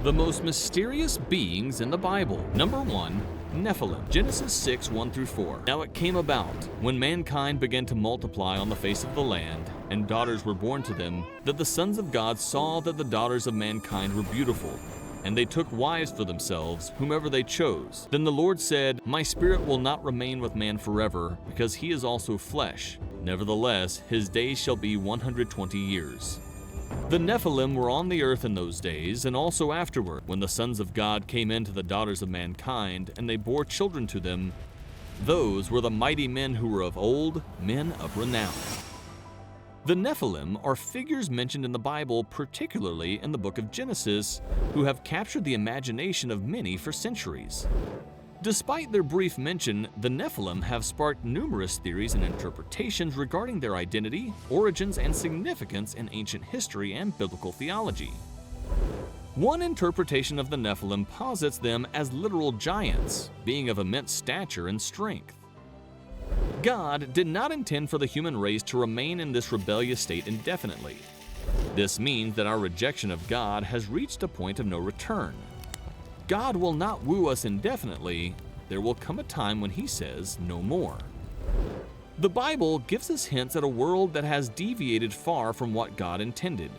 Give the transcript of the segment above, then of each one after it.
The most mysterious beings in the Bible. Number 1. Nephilim. Genesis 6, 1 through 4. Now it came about, when mankind began to multiply on the face of the land, and daughters were born to them, that the sons of God saw that the daughters of mankind were beautiful, and they took wives for themselves, whomever they chose. Then the Lord said, My spirit will not remain with man forever, because he is also flesh. Nevertheless, his days shall be 120 years. The Nephilim were on the earth in those days, and also afterward, when the sons of God came in to the daughters of mankind, and they bore children to them. Those were the mighty men who were of old, men of renown. The Nephilim are figures mentioned in the Bible, particularly in the book of Genesis, who have captured the imagination of many for centuries. Despite their brief mention, the Nephilim have sparked numerous theories and interpretations regarding their identity, origins, and significance in ancient history and biblical theology. One interpretation of the Nephilim posits them as literal giants, being of immense stature and strength. God did not intend for the human race to remain in this rebellious state indefinitely. This means that our rejection of God has reached a point of no return. God will not woo us indefinitely. There will come a time when He says no more. The Bible gives us hints at a world that has deviated far from what God intended.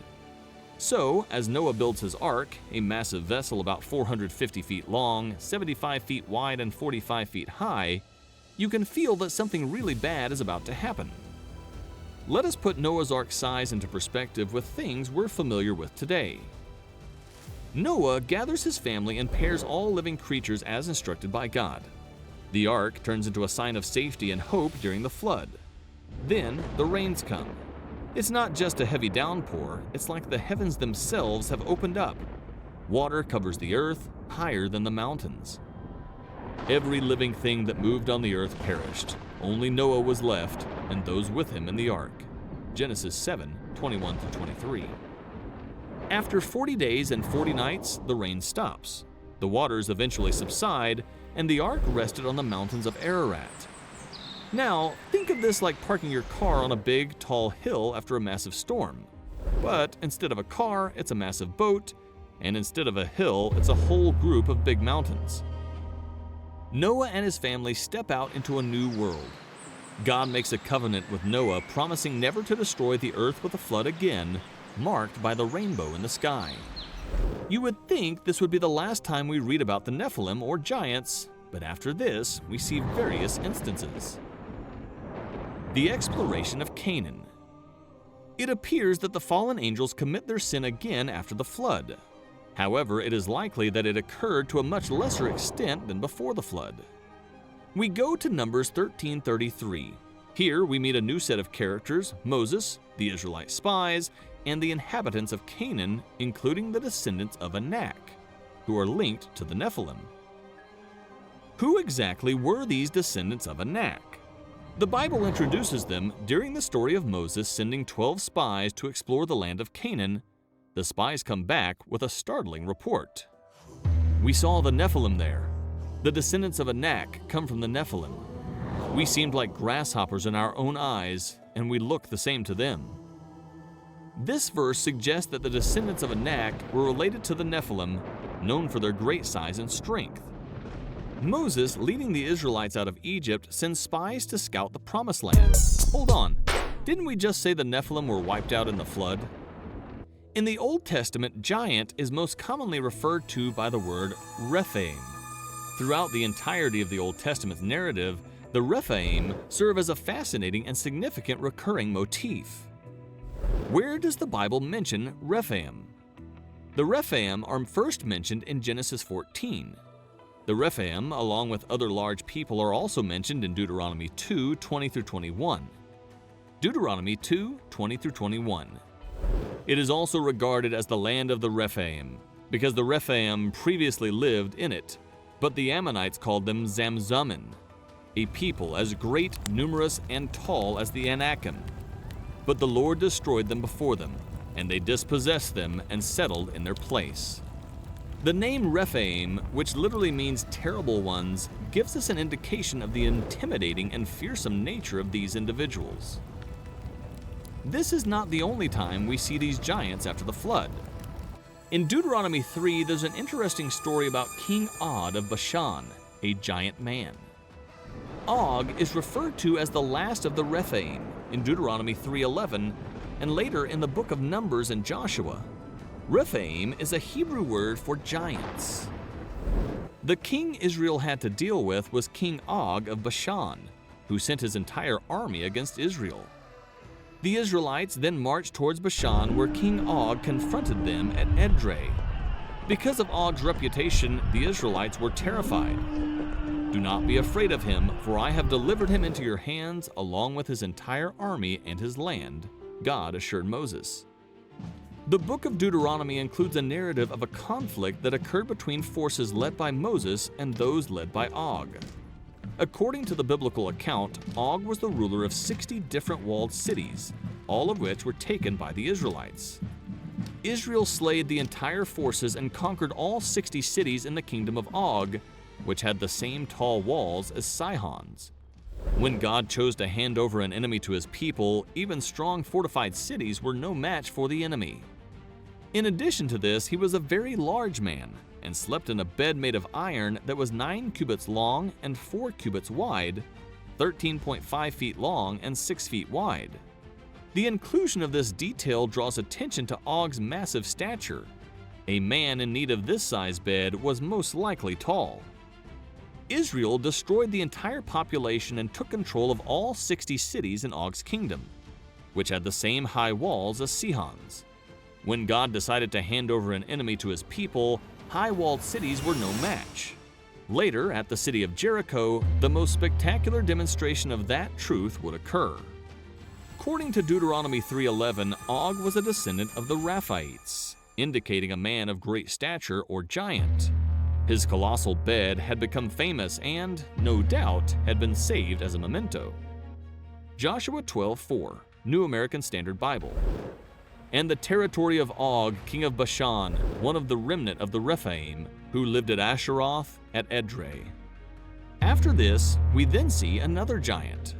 So, as Noah builds his ark, a massive vessel about 450 feet long, 75 feet wide, and 45 feet high, you can feel that something really bad is about to happen. Let us put Noah's ark size into perspective with things we're familiar with today. Noah gathers his family and pairs all living creatures as instructed by God. The ark turns into a sign of safety and hope during the flood. Then the rains come. It's not just a heavy downpour, it's like the heavens themselves have opened up. Water covers the earth higher than the mountains. Every living thing that moved on the earth perished. Only Noah was left, and those with him in the ark. Genesis 7, 21 through 23. After 40 days and 40 nights, the rain stops. The waters eventually subside, and the ark rested on the mountains of Ararat. Now, think of this like parking your car on a big, tall hill after a massive storm. But instead of a car, it's a massive boat, and instead of a hill, it's a whole group of big mountains. Noah and his family step out into a new world. God makes a covenant with Noah, promising never to destroy the earth with a flood again, marked by the rainbow in the sky. You would think this would be the last time we read about the Nephilim or giants, but after this, we see various instances. The exploration of Canaan. It appears that the fallen angels commit their sin again after the flood. However, it is likely that it occurred to a much lesser extent than before the flood. We go to Numbers 13:33. Here we meet a new set of characters, Moses, the Israelite spies, and the inhabitants of Canaan, including the descendants of Anak, who are linked to the Nephilim. Who exactly were these descendants of Anak? The Bible introduces them during the story of Moses sending 12 spies to explore the land of Canaan. The spies come back with a startling report. We saw the Nephilim there. The descendants of Anak come from the Nephilim. We seemed like grasshoppers in our own eyes, and we looked the same to them. This verse suggests that the descendants of Anak were related to the Nephilim, known for their great size and strength. Moses, leading the Israelites out of Egypt, sends spies to scout the Promised Land. Hold on, didn't we just say the Nephilim were wiped out in the flood? In the Old Testament, giant is most commonly referred to by the word Rephaim. Throughout the entirety of the Old Testament's narrative, the Rephaim serve as a fascinating and significant recurring motif. Where does the Bible mention Rephaim? The Rephaim are first mentioned in Genesis 14. The Rephaim, along with other large people, are also mentioned in Deuteronomy 2, 20 through 21. Deuteronomy 2, 20 through 21. It is also regarded as the land of the Rephaim, because the Rephaim previously lived in it, but the Ammonites called them Zamzummim, a people as great, numerous, and tall as the Anakim. But the Lord destroyed them before them, and they dispossessed them and settled in their place. The name Rephaim, which literally means terrible ones, gives us an indication of the intimidating and fearsome nature of these individuals. This is not the only time we see these giants after the flood. In Deuteronomy 3, there's an interesting story about King Og of Bashan, a giant man. Og is referred to as the last of the Rephaim in Deuteronomy 3:11 and later in the book of Numbers and Joshua. Rephaim is a Hebrew word for giants. The king Israel had to deal with was King Og of Bashan, who sent his entire army against Israel. The Israelites then marched towards Bashan, where King Og confronted them at Edrei. Because of Og's reputation, the Israelites were terrified. "Do not be afraid of him, for I have delivered him into your hands along with his entire army and his land," God assured Moses. The book of Deuteronomy includes a narrative of a conflict that occurred between forces led by Moses and those led by Og. According to the biblical account, Og was the ruler of 60 different walled cities, all of which were taken by the Israelites. Israel slayed the entire forces and conquered all 60 cities in the kingdom of Og, which had the same tall walls as Sihon's. When God chose to hand over an enemy to his people, even strong fortified cities were no match for the enemy. In addition to this, he was a very large man and slept in a bed made of iron that was 9 cubits long and 4 cubits wide, 13.5 feet long and 6 feet wide. The inclusion of this detail draws attention to Og's massive stature. A man in need of this size bed was most likely tall. Israel destroyed the entire population and took control of all 60 cities in Og's kingdom, which had the same high walls as Sihon's. When God decided to hand over an enemy to his people, high-walled cities were no match. Later, at the city of Jericho, the most spectacular demonstration of that truth would occur. According to Deuteronomy 3:11, Og was a descendant of the Rephaites, indicating a man of great stature or giant. His colossal bed had become famous and, no doubt, had been saved as a memento. Joshua 12:4, New American Standard Bible. "And the territory of Og, king of Bashan, one of the remnant of the Rephaim, who lived at Asheroth at Edrei." After this, we then see another giant.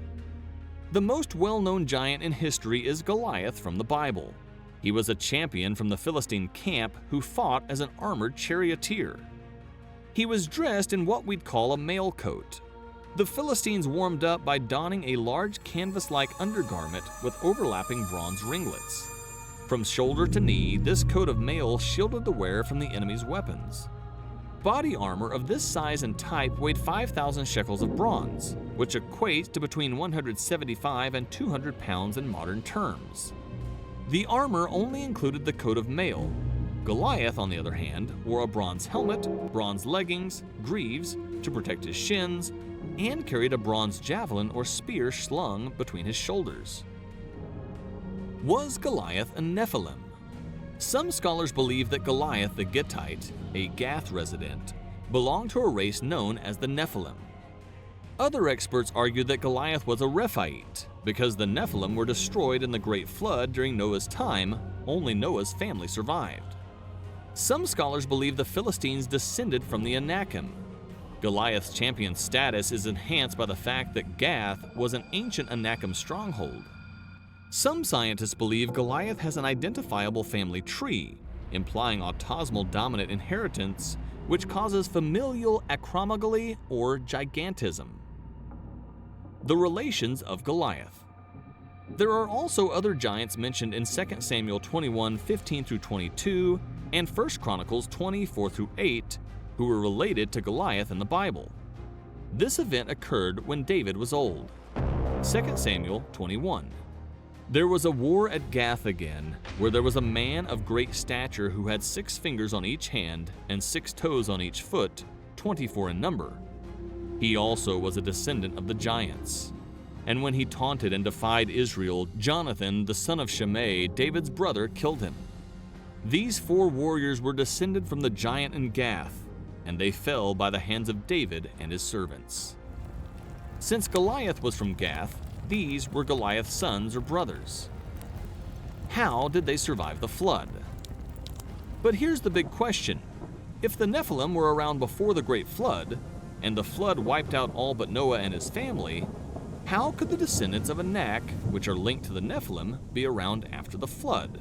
The most well-known giant in history is Goliath from the Bible. He was a champion from the Philistine camp who fought as an armored charioteer. He was dressed in what we'd call a mail coat. The Philistines warmed up by donning a large canvas-like undergarment with overlapping bronze ringlets. From shoulder to knee, this coat of mail shielded the wearer from the enemy's weapons. Body armor of this size and type weighed 5,000 shekels of bronze, which equates to between 175 and 200 pounds in modern terms. The armor only included the coat of mail. Goliath, on the other hand, wore a bronze helmet, bronze leggings, greaves to protect his shins, and carried a bronze javelin or spear slung between his shoulders. Was Goliath a Nephilim? Some scholars believe that Goliath the Gittite, a Gath resident, belonged to a race known as the Nephilim. Other experts argue that Goliath was a Rephaite, because the Nephilim were destroyed in the Great Flood during Noah's time. Only Noah's family survived. Some scholars believe the Philistines descended from the Anakim. Goliath's champion status is enhanced by the fact that Gath was an ancient Anakim stronghold. Some scientists believe Goliath has an identifiable family tree, implying autosomal dominant inheritance, which causes familial acromegaly or gigantism. The relations of Goliath. There are also other giants mentioned in 2 Samuel 21:15-22 and 1 Chronicles 20:4-8 who were related to Goliath in the Bible. This event occurred when David was old. 2 Samuel 21. There was a war at Gath again, where there was a man of great stature who had 6 fingers on each hand and 6 toes on each foot, 24 in number. He also was a descendant of the giants. And when he taunted and defied Israel, Jonathan, the son of Shimei, David's brother, killed him. These 4 warriors were descended from the giant in Gath, and they fell by the hands of David and his servants. Since Goliath was from Gath, these were Goliath's sons or brothers. How did they survive the flood? But here's the big question. If the Nephilim were around before the Great Flood, and the flood wiped out all but Noah and his family, how could the descendants of Anak, which are linked to the Nephilim, be around after the flood?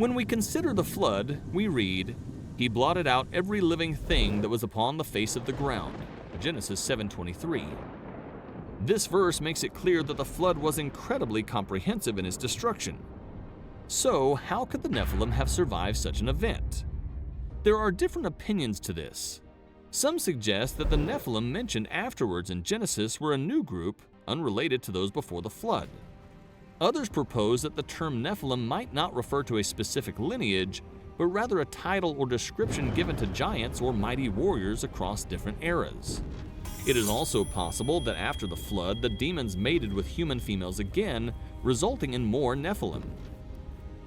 When we consider the flood, we read, "He blotted out every living thing that was upon the face of the ground." Genesis 7:23. This verse makes it clear that the flood was incredibly comprehensive in its destruction. So, how could the Nephilim have survived such an event? There are different opinions to this. Some suggest that the Nephilim mentioned afterwards in Genesis were a new group, unrelated to those before the flood. Others propose that the term Nephilim might not refer to a specific lineage, but rather a title or description given to giants or mighty warriors across different eras. It is also possible that after the flood, the demons mated with human females again, resulting in more Nephilim.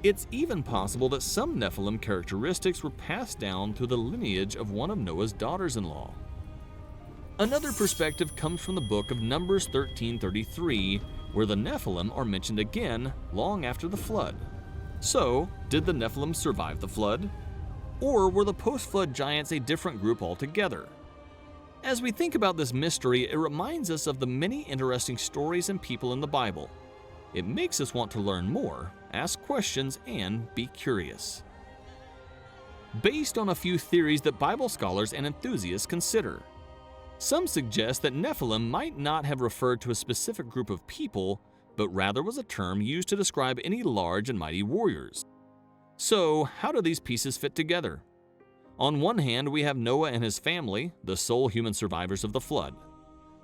It's even possible that some Nephilim characteristics were passed down through the lineage of one of Noah's daughters-in-law. Another perspective comes from the book of Numbers 13:33, where the Nephilim are mentioned again long after the flood. So, did the Nephilim survive the flood? Or were the post-flood giants a different group altogether? As we think about this mystery, it reminds us of the many interesting stories and people in the Bible. It makes us want to learn more, ask questions, and be curious. Based on a few theories that Bible scholars and enthusiasts consider. Some suggest that Nephilim might not have referred to a specific group of people, but rather was a term used to describe any large and mighty warriors. So, how do these pieces fit together? On one hand, we have Noah and his family, the sole human survivors of the flood.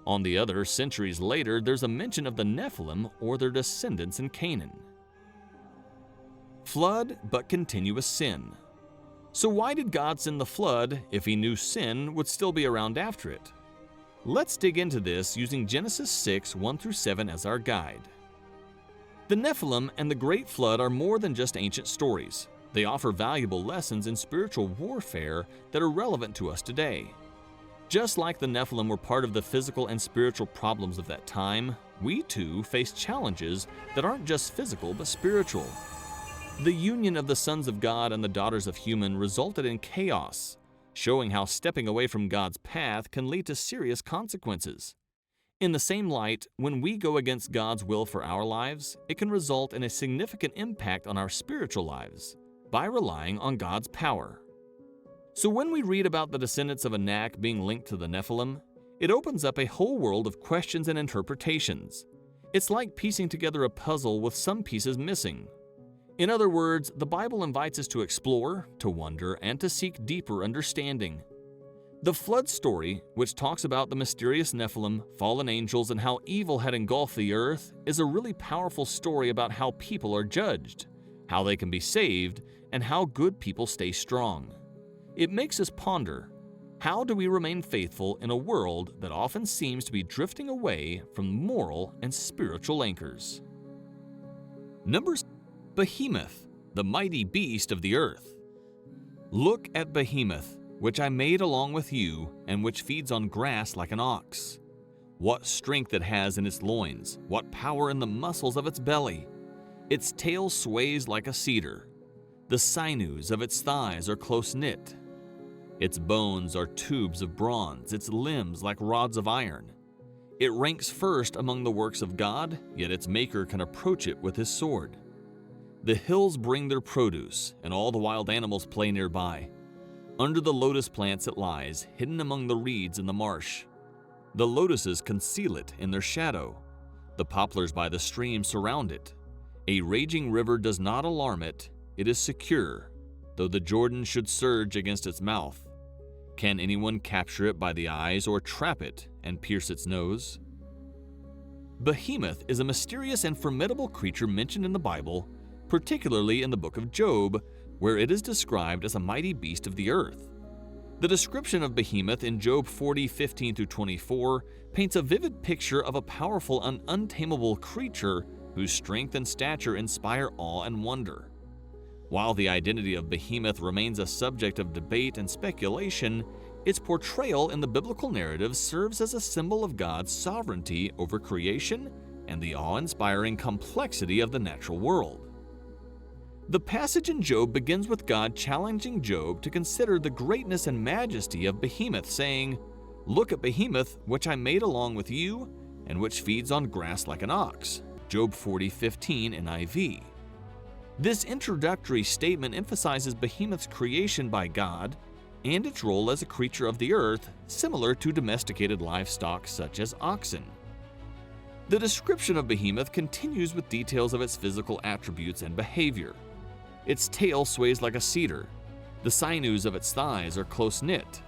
On the other, centuries later, there's a mention of the Nephilim or their descendants in Canaan. Flood, but continuous sin. So why did God send the flood if he knew sin would still be around after it? Let's dig into this using Genesis 6:1-7 as our guide. The Nephilim and the Great Flood are more than just ancient stories. They offer valuable lessons in spiritual warfare that are relevant to us today. Just like the Nephilim were part of the physical and spiritual problems of that time, we too face challenges that aren't just physical but spiritual. The union of the sons of God and the daughters of human resulted in chaos, showing how stepping away from God's path can lead to serious consequences. In the same light, when we go against God's will for our lives, it can result in a significant impact on our spiritual lives by relying on God's power. So when we read about the descendants of Anak being linked to the Nephilim, it opens up a whole world of questions and interpretations. It's like piecing together a puzzle with some pieces missing. In other words, the Bible invites us to explore, to wonder, and to seek deeper understanding. The flood story, which talks about the mysterious Nephilim, fallen angels, and how evil had engulfed the earth, is a really powerful story about how people are judged, how they can be saved, and how good people stay strong. It makes us ponder, how do we remain faithful in a world that often seems to be drifting away from moral and spiritual anchors? Numbers. Behemoth, the mighty beast of the earth. Look at Behemoth, which I made along with you, and which feeds on grass like an ox. What strength it has in its loins, what power in the muscles of its belly. Its tail sways like a cedar. The sinews of its thighs are close-knit. Its bones are tubes of bronze, its limbs like rods of iron. It ranks first among the works of God, yet its maker can approach it with his sword. The hills bring their produce, and all the wild animals play nearby. Under the lotus plants it lies, hidden among the reeds in the marsh. The lotuses conceal it in their shadow. The poplars by the stream surround it. A raging river does not alarm it. It is secure, though the Jordan should surge against its mouth. Can anyone capture it by the eyes or trap it and pierce its nose? Behemoth is a mysterious and formidable creature mentioned in the Bible, particularly in the book of Job, where it is described as a mighty beast of the earth. The description of Behemoth in Job 40:15-24 paints a vivid picture of a powerful and untamable creature whose strength and stature inspire awe and wonder. While the identity of Behemoth remains a subject of debate and speculation, its portrayal in the biblical narrative serves as a symbol of God's sovereignty over creation and the awe-inspiring complexity of the natural world. The passage in Job begins with God challenging Job to consider the greatness and majesty of Behemoth, saying, "Look at Behemoth, which I made along with you, and which feeds on grass like an ox." Job 40:15 NIV. This introductory statement emphasizes Behemoth's creation by God and its role as a creature of the earth, similar to domesticated livestock such as oxen. The description of Behemoth continues with details of its physical attributes and behavior. Its tail sways like a cedar. The sinews of its thighs are close-knit.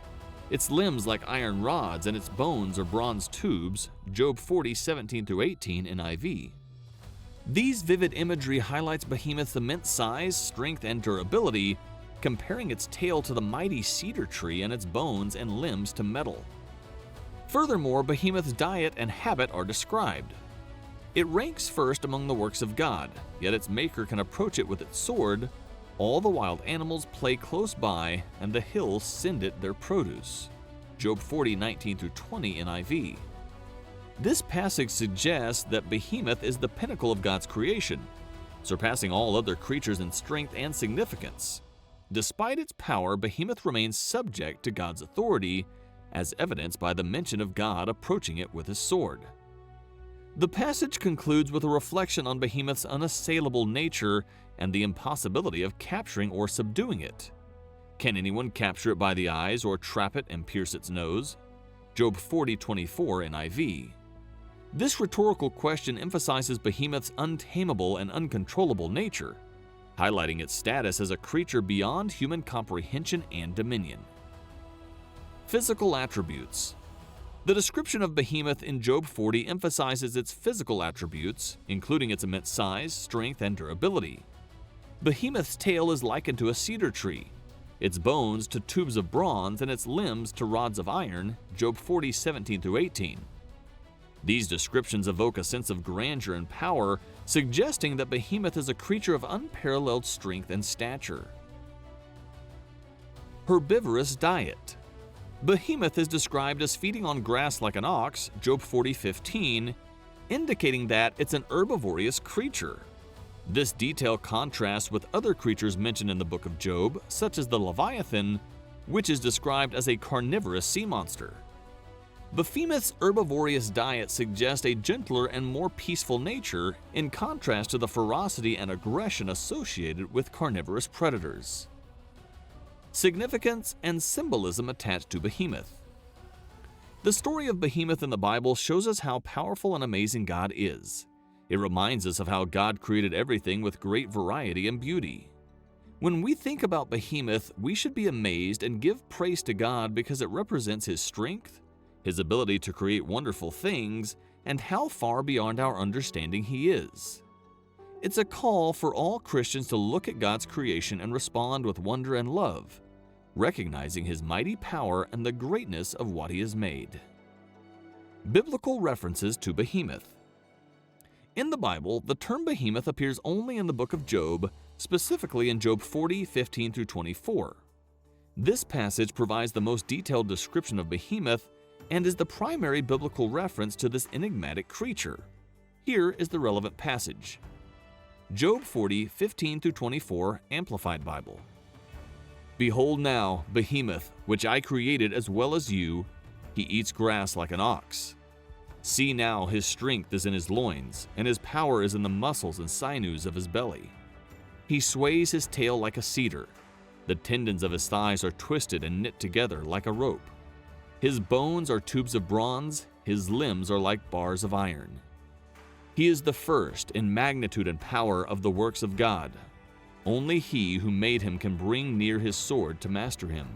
Its limbs like iron rods and its bones are bronze tubes, Job 40:17-18 NIV. These vivid imagery highlights Behemoth's immense size, strength, and durability, comparing its tail to the mighty cedar tree and its bones and limbs to metal. Furthermore, Behemoth's diet and habit are described. It ranks first among the works of God, yet its maker can approach it with its sword. All the wild animals play close by, and the hills send it their produce. Job 40:19-20 NIV. This passage suggests that Behemoth is the pinnacle of God's creation, surpassing all other creatures in strength and significance. Despite its power, Behemoth remains subject to God's authority, as evidenced by the mention of God approaching it with his sword. The passage concludes with a reflection on Behemoth's unassailable nature and the impossibility of capturing or subduing it. Can anyone capture it by the eyes or trap it and pierce its nose? Job 40:24 NIV. This rhetorical question emphasizes Behemoth's untamable and uncontrollable nature, highlighting its status as a creature beyond human comprehension and dominion. Physical attributes. The description of Behemoth in Job 40 emphasizes its physical attributes, including its immense size, strength, and durability. Behemoth's tail is likened to a cedar tree, its bones to tubes of bronze, and its limbs to rods of iron, Job 40:17-18. These descriptions evoke a sense of grandeur and power, suggesting that Behemoth is a creature of unparalleled strength and stature. Herbivorous diet. Behemoth is described as feeding on grass like an ox, Job 40:15, indicating that it's an herbivorous creature. This detail contrasts with other creatures mentioned in the book of Job, such as the Leviathan, which is described as a carnivorous sea monster. Behemoth's herbivorous diet suggests a gentler and more peaceful nature, in contrast to the ferocity and aggression associated with carnivorous predators. Significance and symbolism attached to Behemoth. The story of Behemoth in the Bible shows us how powerful and amazing God is. It reminds us of how God created everything with great variety and beauty. When we think about Behemoth, we should be amazed and give praise to God because it represents His strength, His ability to create wonderful things, and how far beyond our understanding He is. It's a call for all Christians to look at God's creation and respond with wonder and love, recognizing His mighty power and the greatness of what He has made. Biblical references to Behemoth. In the Bible, the term Behemoth appears only in the book of Job, specifically in Job 40:15-24. This passage provides the most detailed description of Behemoth and is the primary biblical reference to this enigmatic creature. Here is the relevant passage. Job 40:15-24 Amplified Bible. Behold now, Behemoth, which I created as well as you, he eats grass like an ox. See now, his strength is in his loins, and his power is in the muscles and sinews of his belly. He sways his tail like a cedar. The tendons of his thighs are twisted and knit together like a rope. His bones are tubes of bronze, his limbs are like bars of iron. He is the first in magnitude and power of the works of God. Only he who made him can bring near his sword to master him.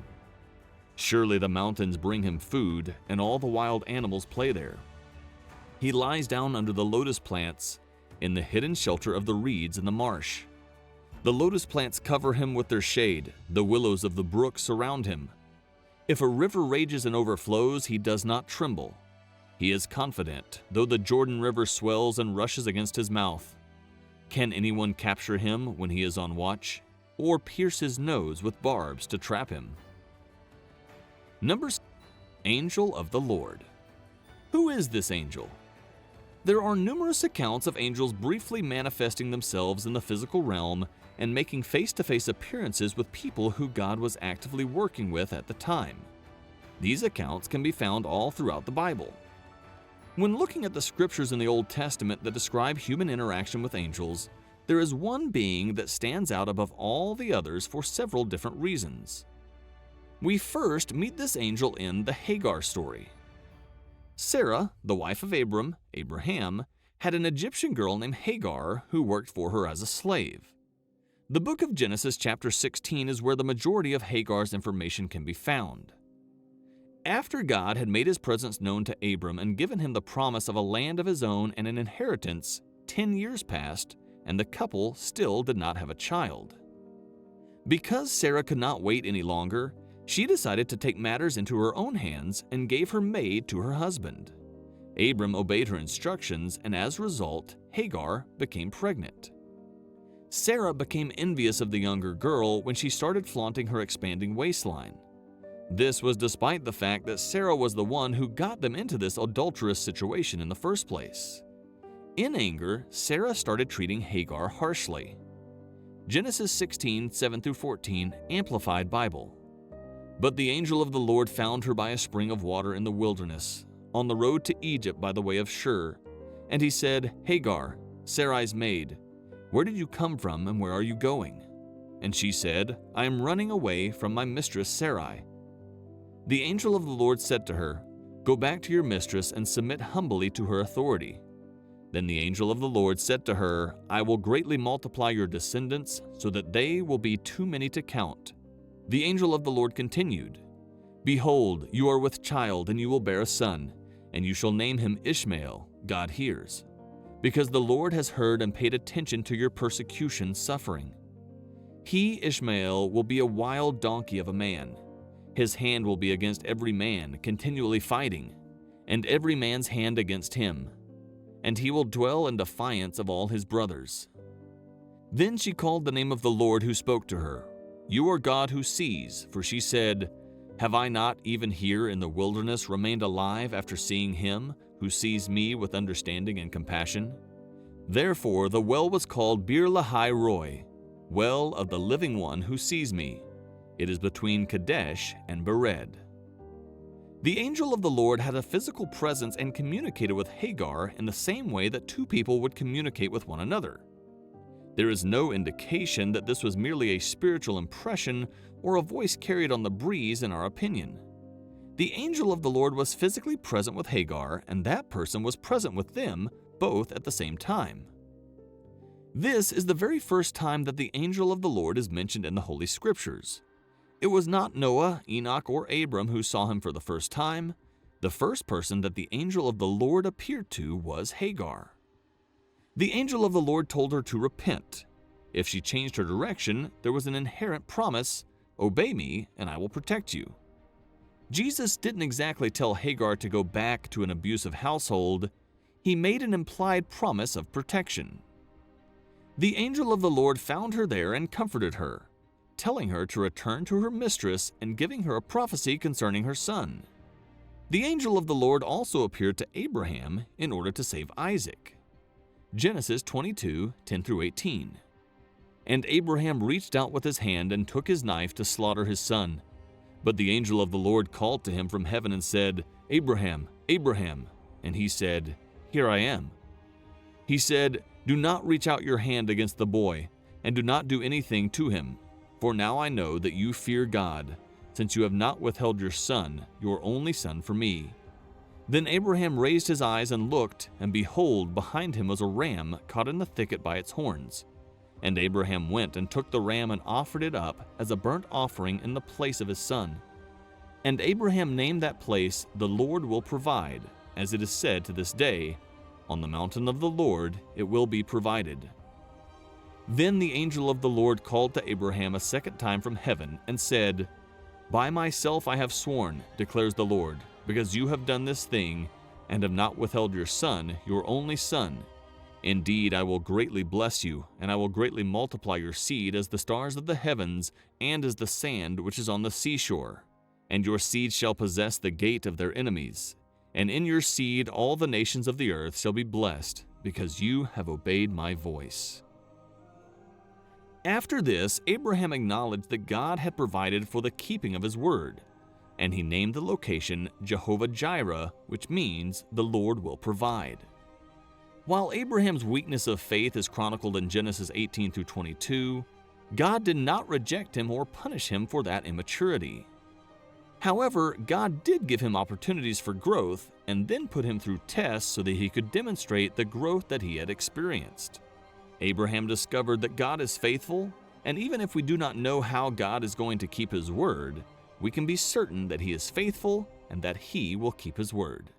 Surely the mountains bring him food, and all the wild animals play there. He lies down under the lotus plants, in the hidden shelter of the reeds in the marsh. The lotus plants cover him with their shade, the willows of the brook surround him. If a river rages and overflows, he does not tremble. He is confident, though the Jordan River swells and rushes against his mouth. Can anyone capture him when he is on watch, or pierce his nose with barbs to trap him? Number 6. Angel of the Lord. Who is this angel? There are numerous accounts of angels briefly manifesting themselves in the physical realm and making face-to-face appearances with people who God was actively working with at the time. These accounts can be found all throughout the Bible. When looking at the scriptures in the Old Testament that describe human interaction with angels, there is one being that stands out above all the others for several different reasons. We first meet this angel in the Hagar story. Sarah, the wife of Abraham, had an Egyptian girl named Hagar who worked for her as a slave. The book of Genesis chapter 16 is where the majority of Hagar's information can be found. After God had made his presence known to Abram and given him the promise of a land of his own and an inheritance, 10 years passed, and the couple still did not have a child. Because Sarah could not wait any longer, she decided to take matters into her own hands and gave her maid to her husband. Abram obeyed her instructions, and as a result, Hagar became pregnant. Sarah became envious of the younger girl when she started flaunting her expanding waistline. This was despite the fact that Sarah was the one who got them into this adulterous situation in the first place. In anger, Sarah started treating Hagar harshly. Genesis 16, 7-14, Amplified Bible. But the angel of the Lord found her by a spring of water in the wilderness, on the road to Egypt by the way of Shur. And he said, Hagar, Sarai's maid, where did you come from and where are you going? And she said, I am running away from my mistress Sarai. The angel of the Lord said to her, Go back to your mistress and submit humbly to her authority. Then the angel of the Lord said to her, I will greatly multiply your descendants so that they will be too many to count. The angel of the Lord continued, Behold, you are with child and you will bear a son, and you shall name him Ishmael, God hears, because the Lord has heard and paid attention to your persecution suffering. He, Ishmael, will be a wild donkey of a man. His hand will be against every man, continually fighting, and every man's hand against him. And he will dwell in defiance of all his brothers. Then she called the name of the Lord who spoke to her. You are God who sees, for she said, Have I not even here in the wilderness remained alive after seeing him who sees me with understanding and compassion? Therefore the well was called Bir Lahai Roi, well of the living one who sees me. It is between Kadesh and Bered. The angel of the Lord had a physical presence and communicated with Hagar in the same way that two people would communicate with one another. There is no indication that this was merely a spiritual impression or a voice carried on the breeze in our opinion. The angel of the Lord was physically present with Hagar, and that person was present with them both at the same time. This is the very first time that the angel of the Lord is mentioned in the Holy Scriptures. It was not Noah, Enoch, or Abram who saw him for the first time. The first person that the angel of the Lord appeared to was Hagar. The angel of the Lord told her to repent. If she changed her direction, there was an inherent promise, Obey me, and I will protect you. Jesus didn't exactly tell Hagar to go back to an abusive household. He made an implied promise of protection. The angel of the Lord found her there and comforted her, telling her to return to her mistress and giving her a prophecy concerning her son. The angel of the Lord also appeared to Abraham in order to save Isaac. Genesis 22, 10-18. And Abraham reached out with his hand and took his knife to slaughter his son. But the angel of the Lord called to him from heaven and said, Abraham, Abraham. And he said, Here I am. He said, Do not reach out your hand against the boy, and do not do anything to him. For now I know that you fear God, since you have not withheld your son, your only son, for me. Then Abraham raised his eyes and looked, and behold, behind him was a ram caught in the thicket by its horns. And Abraham went and took the ram and offered it up as a burnt offering in the place of his son. And Abraham named that place, The Lord Will Provide, as it is said to this day, On the mountain of the Lord it will be provided. Then the angel of the Lord called to Abraham a second time from heaven and said, By myself I have sworn, declares the Lord, because you have done this thing and have not withheld your son, your only son. Indeed, I will greatly bless you, and I will greatly multiply your seed as the stars of the heavens and as the sand which is on the seashore. And your seed shall possess the gate of their enemies. And in your seed all the nations of the earth shall be blessed, because you have obeyed my voice. After this, Abraham acknowledged that God had provided for the keeping of his word, and he named the location Jehovah Jireh, which means the Lord will provide. While Abraham's weakness of faith is chronicled in Genesis 18 through 22, God did not reject him or punish him for that immaturity. However, God did give him opportunities for growth and then put him through tests so that he could demonstrate the growth that he had experienced. Abraham discovered that God is faithful, and even if we do not know how God is going to keep his word, we can be certain that he is faithful and that he will keep his word.